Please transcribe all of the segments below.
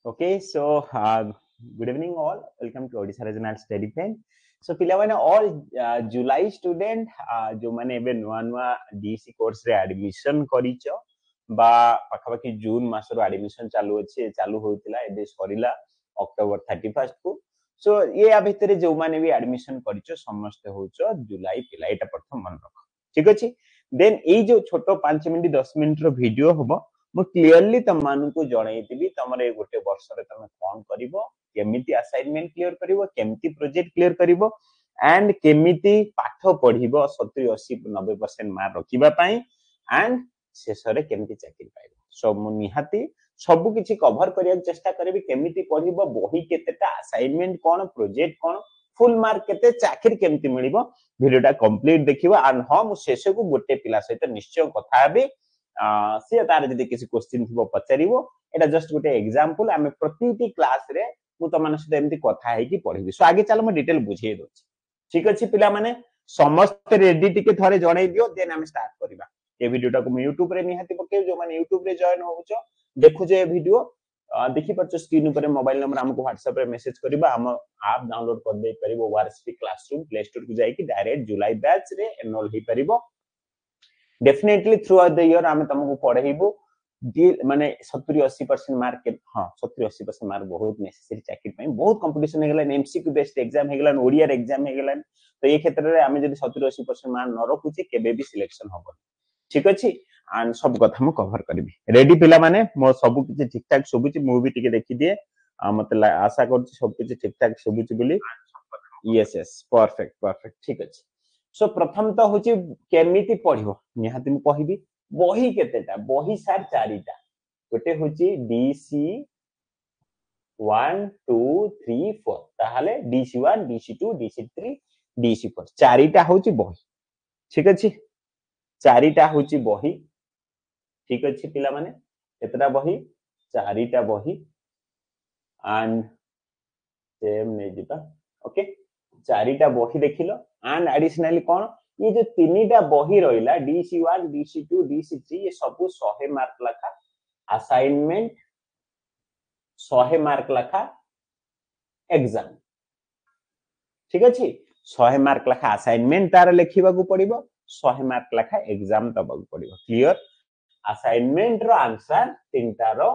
Okay, so good evening all. Welcome to Odisha Regional Study Plan. So पिलाମାନେ all July student जो माने एबे नुआ नुआ DC कोर्स रे एडमिशन करिचो बा पाखापाखि जून मासरो एडमिशन चालू अछि चालू होइतिला एबे सरिला अक्टोबर 31 को सो ये आ भितरे जो माने भी एडमिशन करिचो समस्त होचो जुलाई पिला एटा प्रथम मन रख ठीक अछि देन एई जो छोटो 5 मिनिट 10 मिनिट रो वीडियो होबो मु क्लियरली तम मानु को जणाइतिबी तमरे गोटे वर्ष रे तमे कोन करिवो केमिति असाइनमेंट क्लियर करिवो केमिति प्रोजेक्ट क्लियर करिवो एंड केमिति पाठ पढिवो 70 80 90% मार्क रखिबा पई एंड शेषरे केमिति चाकरी पाइबो सो मु निहाती सब किछि कवर करिया चेष्टा करबी केमिति पढिवो बही केतेटा असाइनमेंट कोन प्रोजेक्ट कोन फुल मार्क केते चाकरी केमिति मिलिबो वीडियोटा कंप्लीट देखिबो एंड हम शेष को गोटे पिला सहित निश्चय कथा हेबी सी तार जदि किसी क्वेश्चन थिबो पचारिबो एटा जस्ट गोटे एग्जांपल आमे प्रतिटी क्लास रे मु त मानस एमती कथा है कि पढिबी सो आगे चलो मैं डिटेल बुझे दोछि ठीक अछि पिला माने समस्त रेडी टिके थरे जणाई दियो देन आमे स्टार्ट करबा ए वीडियोटा को मैं YouTube रे निहाती पके जो माने YouTube रे जॉइन होउछो देखु जे वीडियो देखि परछो स्क्रीन ऊपर मोबाइल नंबर हमको WhatsApp रे मैसेज करबा हम ऐप डाउनलोड कर दे परिबो वारसिटी क्लासरूम प्ले स्टोर को जाई कि डायरेक्ट जुलाई बैच रे एनरोल ही परिबो definitely throughout the year आमे तुमको पढाइबो माने 70-80% मार्क हां 70-80% मार्क बहुत नेसेसरी चाकरी पई बहुत कंपटीशन हे गेला एमसीक्यू बेस्ड एग्जाम हे गेला ओडिया एग्जाम हे गेला तो ये क्षेत्र रे आमे जदी 70-80% मार्क न रखुचे केबे भी सिलेक्शन होबो ठीक अछि एंड सब कथा हम कवर करबी रेडी पिला माने मो सब किछि ठीक ठाक सुबुची मु भी टिके देखि दिए मते आशा करछि सब किछि ठीक ठाक सुबुची बोली यस यस परफेक्ट परफेक्ट ठीक अछि सो प्रथम तो होची केमिति पढिबो निहाती मु कहिबी बही केतेटा बही सार चारिटा गोटे होची डीसी 1 2 3 4 ताहाले डीसी 1 डीसी 2 डीसी 3 डीसी 4 चारिटा होची बही ठीक अछि चारिटा होची बही ठीक अछि पिला माने केतेटा बही चारिटा बही एंड सेम नै दिबा ओके चारिटा बही देखिलो एंड एडिशनली कोन ये जो तीनटा बही रहिला DC1 DC2 DC3 ये सब 100 मार्क लखा असाइनमेंट 100 मार्क लखा एग्जाम ठीक अछि 100 मार्क लखा असाइनमेंट तार लेखिबा को पड़िबो 100 मार्क लखा एग्जाम तबा को पड़िबो क्लियर असाइनमेंट रो आंसर तीनटा रो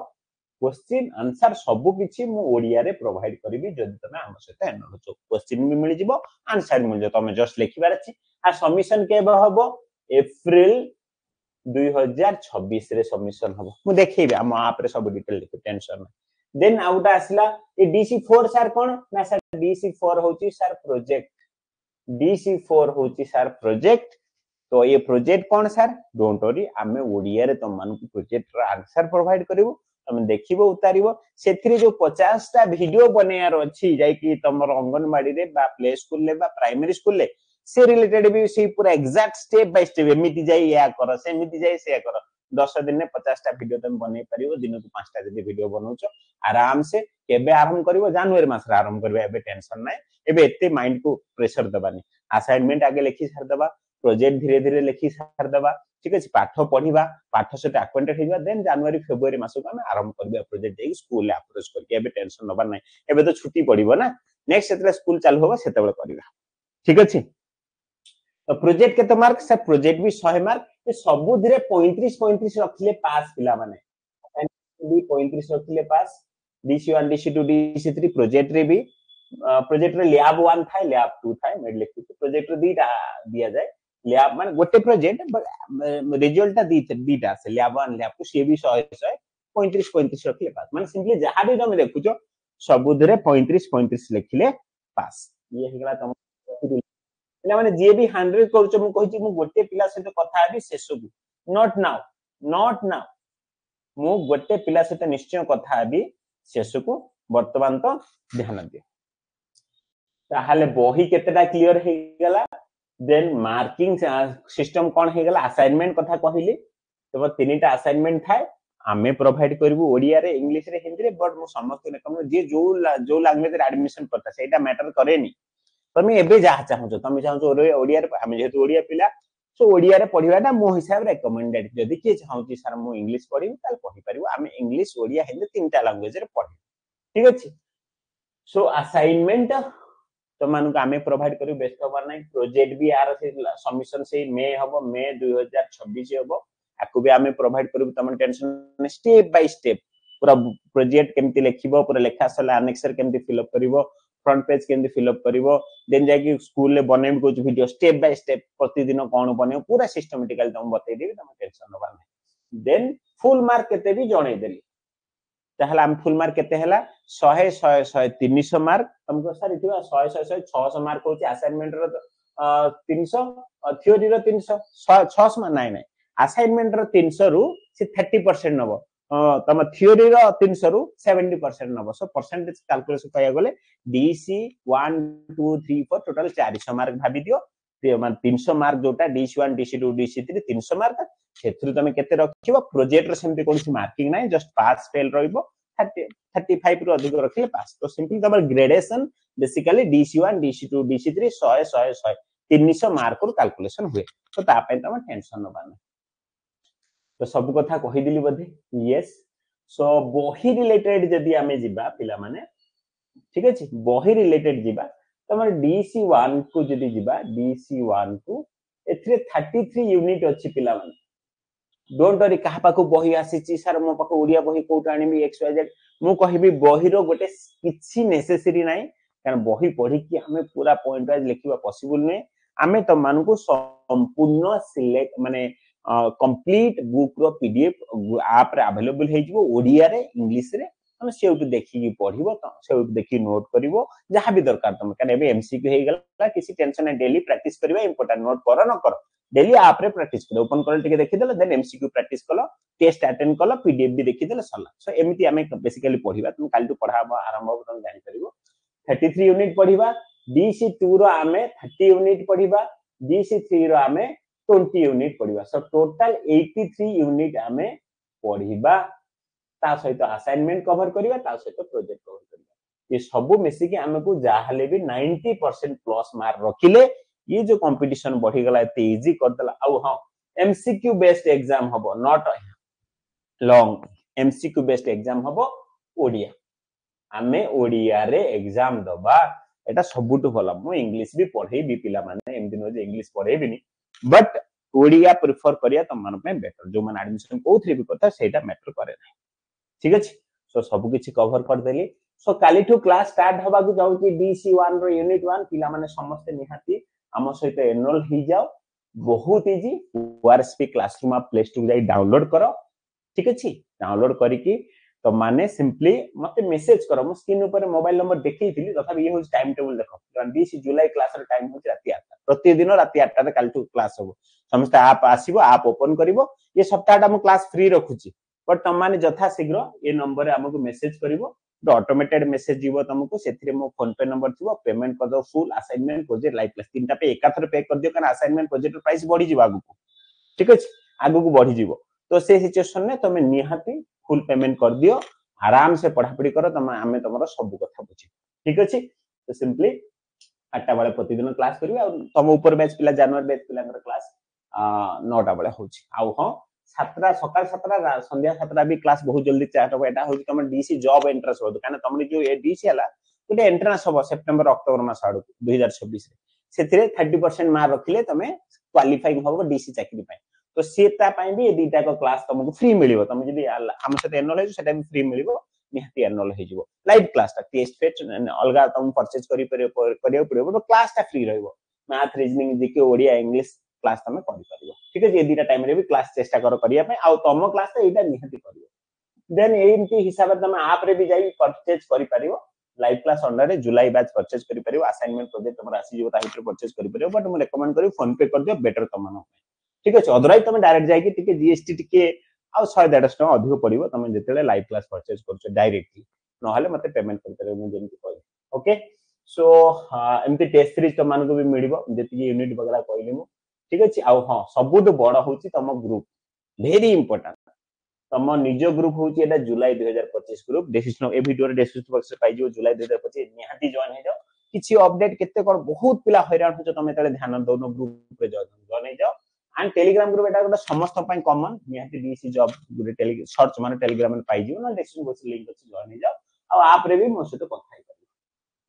क्वेश्चन आंसर सब किछि मु ओडिया रे प्रोवाइड करबी जदि तमे हम सहित एनरो क्वेश्चन भी मिल जिवो आंसर मिल जो तमे जस्ट लिखिबार अछि आ सबमिशन केबे हबो अप्रैल 2026 रे सबमिशन हबो मु देखैबे हम आप रे सब डिटेल लिख टेंशन देन आउटा आसला ए DC4 सर कोन ना सर DC4 होची सर प्रोजेक्ट DC4 होची सर प्रोजेक्ट तो ये प्रोजेक्ट कौन सर डोंट वरी आमे ओडिया रे तुम मान प्रोजेक्ट रा आंसर प्रोवाइड करिवो तुम देखिबो उतारिबो सेथि जो 50 टा वीडियो बनेयार अछि जाय कि तमर अंगनवाड़ी रे बा प्ले स्कूल ले बा प्राइमरी स्कूल ले से रिलेटेड भी से पूरा एग्जैक्ट स्टेप बाय स्टेप एमिति जाय या कर से एमिति जाय से कर 10 दिन में 50 टा वीडियो तुम बनै परिबो दिन को 5 टा जदी वीडियो बनौछो आराम से केबे आरंभ करिवो जनवरी मास रे आरंभ करबे एबे टेंशन नै एबे एते माइंड को प्रेशर दबानी असाइनमेंट आगे लिखि सार दबा प्रोजेक्ट धीरे धीरे लिखि सार दबा ठीक अछि पाठ पढिबा पाठ से अक्वाइंटेड होइबा देन जनवरी फेब्रुअरी मास को हम आरंभ करबे प्रोजेक्ट देई स्कूल ले अप्रोच करके एबे टेंशन नबा नै एबे तो छुट्टी पड़िबो ना नेक्स्ट सेतले स्कूल चालू होबा सेतेबेले करबा ठीक अछि तो प्रोजेक्ट केते मार्क से प्रोजेक्ट भी 100 मार्क ये सब धीरे 35 रखले पास पिला माने भी 35 रखले पास DC1 DC2 DC3 प्रोजेक्ट रे भी प्रोजेक्ट रे लैब 1 था लैब 2 था मैं लिखि प्रोजेक्ट रे दीटा दिया जाए लैब माने गोटे प्रोजेक्ट रिजल्ट दीटा से लैब 1 लैब 2 से भी 100 35 रखले पास माने सिंपली जहां भी तुम देखुचो सब धीरे 35 लिखले पास ये हेगला तुम पिला माने जे भी 100 करूछ मु कहि मु गोटे पिला सहित कथा हेबी शेषकु नॉट नाउ मु गोटे पिला सहित निश्चय कथा हेबी शेषकु वर्तमान तो ध्यान दियो ताहाले बही केतेटा क्लियर हे गेला देन मार्किंग सिस्टम कोन हे गेला असाइनमेंट कथा कहिली तो तीनटा असाइनमेंट थाए आमे प्रोवाइड करबो ओडिया रे इंग्लिश रे हिंदी रे बट मु समस्त ने कम जे जो लैंग्वेज रे एडमिशन करता सेटा मैटर करेनी तमे एबे जा चाहू तमे चाहू ओडिया रे हम जेतु ओडिया पिला सो ओडिया रे पढिबाटा मो हिसाब रे रिकमेंडेड जदी के चाहू सर मो इंग्लिश पढिबी ताल पढि परिबो आमे इंग्लिश ओडिया हिंदी तीनटा लैंग्वेज रे पढि ठीक अछि सो असाइनमेंट तो मानक आमे प्रोवाइड करू बेस्ट होबार नाही प्रोजेक्ट भी आर से सबमिशन से मे हबो मे 2026 हबो आकु भी आमे प्रोवाइड करू तमन टेंशन स्टेप बाय स्टेप पूरा प्रोजेक्ट केमती लिखिबो पूरा लेखा सला अनेक्सर केमती फिल अप करिवो फ्रंट पेज केमती फिल अप करिवो देन जाकी स्कूल ले बनेम को वीडियो स्टेप बाय स्टेप प्रतिदिन कोन बने पूरा सिस्टमैटिकली तुम बतै देबी तुम टेंशन होबार नाही देन फुल मार्क केते भी जणै देली ताहला हम फुल मार्क केते हला 100 100 100 300 मार्क तुमको सर इथिबा 100 100 100 600 मार्क होची असाइनमेंट रो 300 थ्योरी रो 300 600 नाही नाही असाइनमेंट रो 300 रु से 30% नबो तम थ्योरी रो 300 रु 70% नबो सो परसेंटेज कैलकुलेशन पाया गले डीसी 1 2 3 4 टोटल 400 मार्क भाबी दियो 300 मार्क जोटा DC1 DC2 DC3 300 मार्क सेथुरु तमे केते रखिबो प्रोजेक्ट रो सेमती कोनसी मार्किंग नाही जस्ट पास फेल रहइबो 35 रु अधिक रखिले पास तो सिंपली तमर gradation basically DC1 DC2 DC3 100 100 100 300 mark रो कैलकुलेशन हुए तो ता पय तम टेंशन नबानी तो सब कथा कहि दिली बधे यस सो बही रिलेटेड जदी आमे जिबा पिला माने ठीक अछि बही रिलेटेड जिबा तमर DC1 को जदी जिबा DC1 को एथरे 33 यूनिट अछि पिला माने डोंट वरी कहा पाको बही आसी सर मो पाको ओडिया बही कोट आनिबी एक्स वाई जेड मु कहिबी बही रो गोटे किछि नेसेसरी नाही कारण बही पढी कि हमें पूरा पॉइंट वाइज लिखिबा पॉसिबल नै हमें तो मान को संपूर्ण सिलेक्ट माने कंप्लीट बुक रो पीडीएफ ऐप रे अवेलेबल हे जिवो ओडिया रे इंग्लिश रे हम सेउट देखि कि पढिबो त सेउट देखि नोट करिवो जहां भी दरकार तुम कारण एबे एमसीक्यू हे गला किसी टेंशन नै डेली प्रैक्टिस करबा इंपोर्टेंट नोट करो न करो डेली ऐप रे प्रैक्टिस करो ओपन कर टिके देखि देला देन एमसीक्यू प्रैक्टिस कलो टेस्ट अटेंड कलो पीडीएफ भी देखि देला सला सो एमिति हमें बेसिकली पढिबा तुम काल टू पढा आरंभ हो तुम जानि परिबो 33 यूनिट पढिबा DC2 रो आमे 30 यूनिट पढिबा DC3 रो आमे 20 यूनिट पढिबा सो टोटल 83 यूनिट आमे पढिबा ता सहित असाइनमेंट कवर करिबा ता सहित प्रोजेक्ट कवर करिबा ये सब मिसी के हमको जाहले भी 90% प्लस मार्क रखिले ये जो कंपटीशन बढ़ी गला एते इजी कर देला औ हां एमसीक्यू बेस्ड एग्जाम हबो not long MCQ based exam हबो ओडिया आमे ओडिया रे एग्जाम दबा एटा सबुटु भला मु इंग्लिश भी पढे भी पिला माने एम दिन जे इंग्लिश पढे बिनी बट ओडिया प्रेफर करिया त मन पे बेटर जो मन एडमिशन कोथरे भी करता सेटा मैटर करे नै ठीक अछि सो सब किछि कवर कर देली सो काली टू क्लास स्टार्ट हबा को जाउ कि DC1 रो यूनिट 1 पिला माने समस्त निहाती हम सहित एनरोल ही जाओ बहुत इजी ओआरएसपी क्लासरूम आप प्ले स्टोर जाई डाउनलोड करो ठीक अछि डाउनलोड करी कि तो माने सिंपली मते मेसेज करो मो स्क्रीन ऊपर मोबाइल नंबर देखै थिली तथा ये हो टाइम टेबल देखो 20 जुलाई क्लास रो टाइम हो राती 8 प्रतिदिन राती 8 रे काल टू क्लास हो समस्त ऐप आसीबो ऐप ओपन करिवो ये सप्ताहटा हम क्लास फ्री रखुची बट तुम माने यथा शीघ्र ये नंबर रे हमको मेसेज करिवो तो ऑटोमेटेड मेसेज जीवो तुमको सेथिरे मो फोन पे नंबर थिवो पेमेंट कर दो full assignment project live class तीनटा पे एकाथरे पे कर दियो कारण असाइनमेंट प्रोजेक्ट प्राइस बढ़ी जीवा आगु ठीक अछि आगु को बढ़ी जीवो तो से सिचुएशन में तुम निहाती फुल पेमेंट कर दियो आराम से पढ़ापढ़ी करो तुम आमे तुमरो सब कथा बुझी ठीक अछि तो सिंपली 8टा बेले प्रतिदिन क्लास करिवे और तुम ऊपर बैच पिला जनवरी बैच पिला क्लास 9टा बेले होची आ हां 7टा सकाळ 7टा संध्या 7टा भी क्लास बहुत जल्दी स्टार्ट हो एटा होची तुम डीसी जॉब एंट्रेंस हो कारण तुम जो ए डीसी हला गोटे एंट्रेंस हो सितंबर अक्टोबर मास आडू 2026 रे सेथिरे 30% मार्क रखिले तमे क्वालिफाइंग हो डीसी चाकरी पाए तो सेटा पाए भी ए दीटा को क्लास तुमको फ्री मिलिवो तुम जदी हम सते एनरोल हो सेटा भी फ्री मिलिवो निहाती एनरोल हो जिवो लाइव क्लास ता टेस्ट फेट अलगा तुम परचेज करि पड़ियो तो क्लास ता फ्री रहइबो math reasoning GK Odia English class तमे करि परिबो ठीक है ये दीटा टाइम रे भी क्लास चेष्टा करो करिया पे आ तम क्लास ता एटा निहाती करियो देन एमती हिसाब तमे ऐप रे भी जाई परचेज करि परिबो लाइव क्लास अंडर रे जुलाई बैच परचेज करि परिबो असाइनमेंट प्रोजेक्ट तमर आसी जीवो ता हिटर परचेज करि परिबो बट मु रेकमेंड करि फोन पे कर दियो बेटर तमन ठीक अछि अदरवाइज तमे डायरेक्ट जाई कि टिके जीएसटी टिके आ 100-150 टका अधिक पड़िबो तमे जेतेले लाइव क्लास परचेज करछो डायरेक्टली नहले मते पेमेंट कर करे मु जेंति कहै ओके सो एमती टेस्ट सीरीज तो मान को भी मिलिबो जेति यूनिट वगैरह कहली मु ठीक अछि आ हां सबुट बड़ होची तम ग्रुप वेरी इंपोर्टेंट तम निज ग्रुप होची एटा जुलाई 2025 ग्रुप डिस्क्रिप्शन ए वीडियो रे डिस्क्रिप्शन बॉक्स पाइ जो जुलाई 2025 निहाती जॉइन हे जाओ किछि अपडेट केते कर बहुत पिला हैरान हो तमे तले ध्यान दोनो ग्रुप रे जॉइन हे जाओ एंड टेलीग्राम ग्रुप एटा गोटे समस्त पई कॉमन निहाती डीसी जॉब गुरे सर्च माने टेलीग्राम में पाइ जिवो ना डिस्क्रिप्शन बॉक्स लिंक अछि जॉइन हे जाओ आ आप रे भी मो सहित कथा हे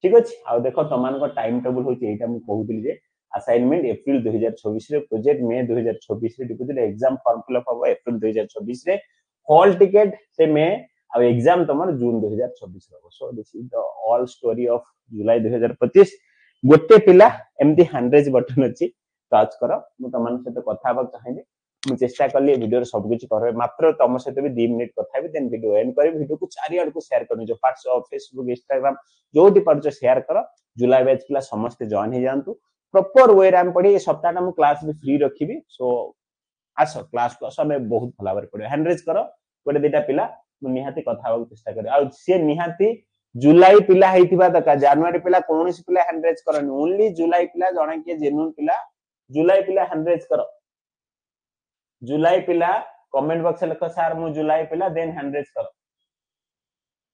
ठीक अछि आ देखो तमान को टाइम टेबल होची एटा मु कहूतिली जे असाइनमेंट अप्रैल 2024 रे प्रोजेक्ट मे 2024 रे डिपोजिट एग्जाम फॉर्म फिलअप हो अप्रैल 2024 रे हॉल टिकट से मे आ एग्जाम तमर जून 2024 रे so this is the all story of July 2025 गोटे पिला एमती हैंड रेज बटन अछि टच करो मु तमान सहित कथा हबा चाहेबे मु चेष्टा करली वीडियो सब कुछ करबे मात्र तम सहित भी 2 मिनिट कथा हेबे देन वीडियो एंड करी वीडियो को चारियाड को शेयर करनी जो व्हाट्सएप फेसबुक इंस्टाग्राम जो भी पार्छ शेयर कर जुलाई बैच पिला समस्त जॉइन हो जानतु प्रॉपर वे रे हम पढ़ी सप्ताह हम क्लास भी फ्री रखिबी सो आस क्लास को समय बहुत भला बारे पड़े हैंड रेज करो गोटे दिटा पिला मु निहाती कथा हबा चेष्टा करी आ से निहाती जुलाई पिला हेतिबा दका जनवरी पिला कोनोसी पिला हैंड रेज करनी ओनली जुलाई पिला जणे के जेन्युइन पिला जुलाई पिला हैंड रेज करो जुलाई पिला कमेंट बॉक्स लिखो सर मु जुलाई पिला देन हैंड रेज करो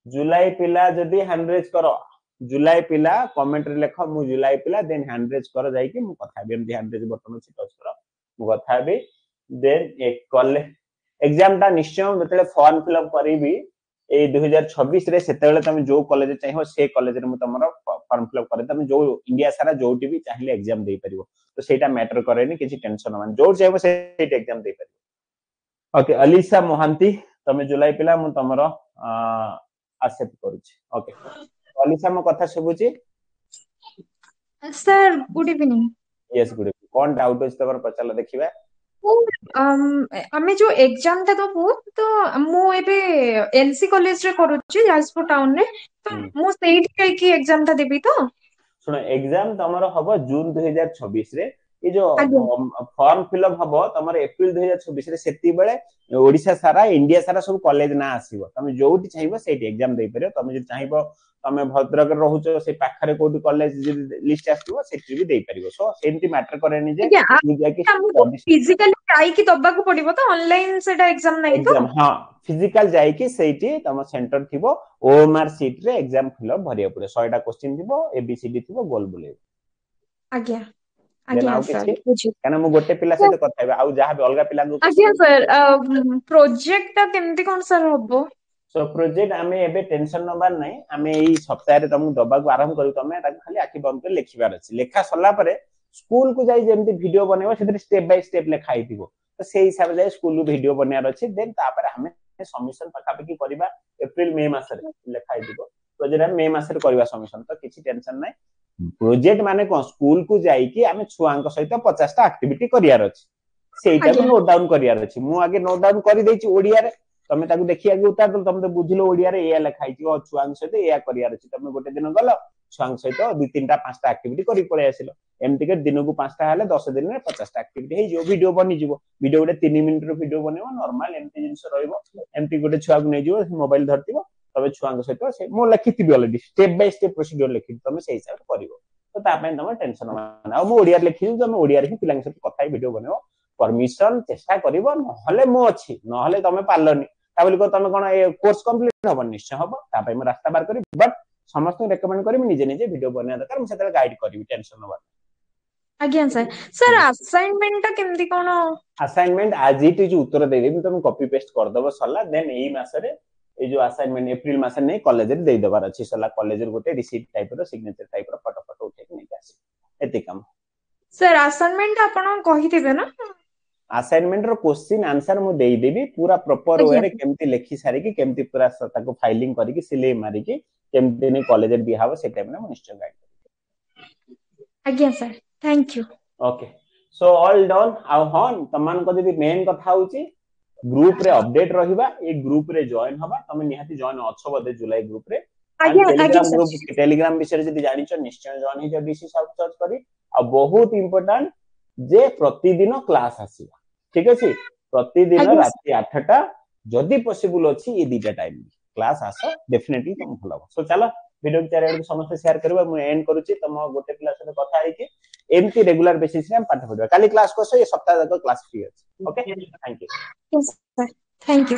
जुलाई पिला जदी हैंड रेज करो जुलाई पिला कमेंट रे लिखो मु जुलाई पिला देन हैंड रेज करो जाई कि मु कथा बेम हैंड रेज बटन अछि टच करो मु कथा बे देन एक कॉल एग्जाम ता निश्चय मतलब फॉर्म फिलअप करीबी ए 2026 रे सेतेले तमे जो कॉलेज चाहिबो से कॉलेज रे मु तमरो फॉर्म फिलअप करे तमे जो इंडिया सारा जोटी भी चाहिले एग्जाम देई परिबो तो सेटा मैटर करेनी किछि टेंशन मान जो चाहिबो सेटा एग्जाम देई परिबो ओके अलीशा मोहांती तमे जुलाई पिला मु तमरो एक्सेप्ट करूची ओके अलीशा मो कथा सुबुची sir good evening yes good कोन डाउट अछि तमर पचाला देखिबा आमे जो एग्जाम ता दबु तो मु एबे एनसी कॉलेज रे करूची जाजपुर टाउन रे तो मु सेठी kai की एग्जाम ता देबी तो सुनो एग्जाम तमरो हबो जून 2026 रे ए जो आगे फॉर्म फिलअप हबो तमरो अप्रैल 2026 रे सेती बेले ओडिसा सारा इंडिया सारा सब कॉलेज ना आसीबो तमे जोठी चाहिबो सेठी एग्जाम देई परियो तमे जे चाहिबो तमे भद्रक रे रहउचो से पाखरे कोठी कॉलेज लिस्ट आसीबो सेठी भी देई परियो सो सेंटी मैटर करेनी जे मु जाके फिजिकली जाई की दबा को पड़िबो तो ऑनलाइन सेटा एग्जाम नहीं तो एग्जाम हां फिजिकल जाई की सेठी तम सेंटर थिबो ओएमआर सीट रे एग्जाम फिलअप भरिया पड़े 100 टा क्वेश्चन थिबो एबीसीडी थिबो गोल बुले आज्ञा देन आज्ञा आउ सर किछि बुझी काना मु गोटे पिला सहित କଥା हेबे आउ जहा भी अलगा पिला को आज्ञा सर प्रोजेक्ट ता केमती कोन सर हबो सो प्रोजेक्ट आमे एबे टेंशन नबार नै आमे एई सप्ताह रे तुम दबा को आरंभ करू तमे ताको खाली आखि बंद कर लिखिबार अछि लेखा सल्ला परे स्कूल को जाई जेमती वीडियो बनेबो सेते स्टेप बाय स्टेप लेखा आइतिबो तो सेई हिसाब जाई स्कूल वीडियो बनियार अछि देन तापर हमें सबमिशन पकापे की करबा अप्रैल मई मास रे लेखा आइतिबो प्रोजेक्ट मई मास रे करबा सबमिशन तो किछि टेंशन नै प्रोजेक्ट माने कोन स्कूल को जाई की आमे छुआंक सहित 50 टा एक्टिविटी करियार अछि सेटा को आज्ञा नोट डाउन करियार अछि मु आगे नोट डाउन करि देछि ओडिया रे तमे ताकू देखि आगे उतार दल तमे बुझिलो ओडिया रे एया लेखा आइछि ओ छुआंक सहित एया करियार अछि तमे गोटे दिन गलो छुआंक सहित 2-3 टा 5 टा एक्टिविटी करि पळे आसिलो एमति के दिन को 5 टा हले 10 दिन में 50 टा एक्टिविटी हे जो वीडियो बनि जिवो वीडियो गोटे 3 मिनिट रो वीडियो बनेबो नॉर्मल एमति जिंस रहइबो एमति गोटे छुआ को नै जिवो मोबाइल धरतिबो तबे छुआंक सहित से मो लिखितिबि already step by step procedure लिखि तमे से हिसाब करिवो तो ता पय तमे टेंशन मान आ मो ओडिया लिखि तमे ओडिया रे पिलांग सहित कथा वीडियो बनेबो परमिशन चेष्टा करिवो नहले मो अछि नहले तमे पारलनी ता बोली को तमे कोन ए कोर्स कंप्लीट होबो निश्चय होबो ता पय म रास्ता बार करी बट समस्त रेकमेंड करी निजे निजे वीडियो बनिया दरकार मु सेतले गाइड करी टेंशन नबा आज्ञा सर सर असाइनमेंट ता केमती कोन असाइनमेंट आज इट जो उत्तर दे देबी तुम कॉपी पेस्ट कर दबो सला देन एई मासरे ए जो असाइनमेंट अप्रैल मास नै कॉलेज रे दे दबार अछि सला कॉलेज रे गोटे रिसीप्ट टाइप रो सिग्नेचर टाइप रो फोटो फोटो उठे के नै आसी एते काम सर असाइनमेंट आपण कहि देबे ना असाइनमेंट रो क्वेश्चन आंसर मु देई देबी पूरा प्रॉपर वे आज्ञा रे केमती लेखि सारी कि केमती पूरा ताको फाइलिंग करी कि सिले मारी कि केमती नै कॉलेज रे बिहाव से टाइम में निश्चय गाइड आज्ञा sir thank you okay so all done आ हन तमान को जदी मेन कथा होची ग्रुप रे अपडेट रहिबा ए ग्रुप रे जॉइन हबा तमे निहाती जॉइन अच्छो बदे जुलाई ग्रुप रे एंड आज्ञा आज्ञा टेलीग्राम ग्रुप सर टेलीग्राम विषय जदी जानि छ निश्चय जॉइन हे जदी सी सब सर्च करी आ बहुत इंपोर्टेंट जे प्रतिदिन क्लास आसीबा ठीक अछि प्रतिदिन आज्ञा राति 8टा जदी पॉसिबल अछि ए दीटा टाइम क्लास आसो डेफिनेटली तुम भलो सो चलो वीडियो के चारे समस्त शेयर करबा मु एंड करूची तम गोटे क्लास से कथा है कि एमती रेगुलर बेसिस रे हम पाठ पढबा काली क्लास को ये सप्ताह तक क्लास फ्री अछि okay thank you yes sir thank you